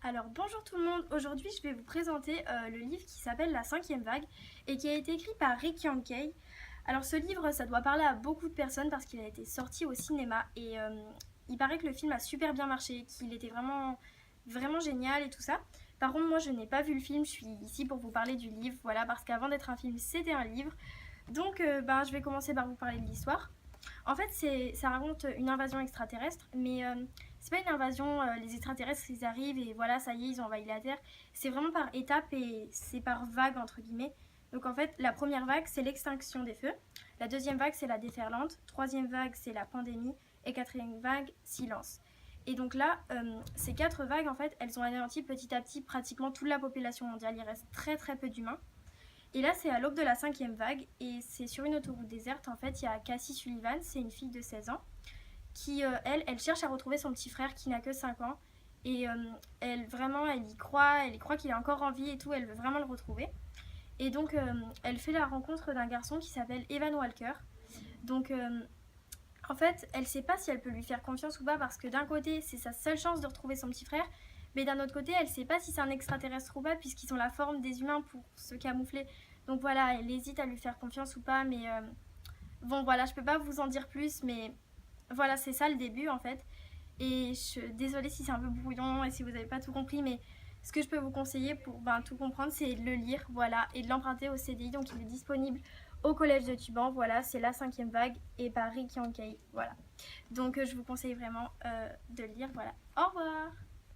Alors bonjour tout le monde, aujourd'hui je vais vous présenter le livre qui s'appelle La cinquième vague et qui a été écrit par Rick Yankey. Alors ce livre ça doit parler à beaucoup de personnes parce qu'il a été sorti au cinéma et il paraît que le film a super bien marché, qu'il était vraiment génial et tout ça. Par contre moi je n'ai pas vu le film, je suis ici pour vous parler du livre, voilà, parce qu'avant d'être un film c'était un livre. Donc je vais commencer par vous parler de l'histoire. En fait, ça raconte une invasion extraterrestre, mais c'est pas une invasion, les extraterrestres ils arrivent et voilà, ça y est, ils ont envahi la Terre. C'est vraiment par étapes et c'est par vagues, entre guillemets. Donc en fait, la première vague, c'est l'extinction des feux. La deuxième vague, c'est la déferlante. Troisième vague, c'est la pandémie. Et quatrième vague, silence. Et donc là, ces quatre vagues, en fait, elles ont anéanti petit à petit pratiquement toute la population mondiale. Il reste très peu d'humains. Et là, c'est à l'aube de la cinquième vague et c'est sur une autoroute déserte. En fait, il y a Cassie Sullivan, c'est une fille de 16 ans, qui, elle cherche à retrouver son petit frère qui n'a que 5 ans. Et elle y croit qu'il est encore en vie et tout, elle veut vraiment le retrouver. Et donc, elle fait la rencontre d'un garçon qui s'appelle Evan Walker. Donc, en fait, elle sait pas si elle peut lui faire confiance ou pas parce que d'un côté, c'est sa seule chance de retrouver son petit frère, mais d'un autre côté, elle sait pas si c'est un extraterrestre ou pas puisqu'ils ont la forme des humains pour se camoufler. Donc voilà, elle hésite à lui faire confiance ou pas, mais bon voilà, je peux pas vous en dire plus, mais voilà, c'est ça le début en fait. Et désolée si c'est un peu brouillon et si vous n'avez pas tout compris, mais ce que je peux vous conseiller pour tout comprendre, c'est de le lire, voilà, et de l'emprunter au CDI. Donc il est disponible au collège de Tuban, voilà, c'est la cinquième vague et par Rick Yankey, voilà. Donc je vous conseille vraiment de le lire, voilà. Au revoir.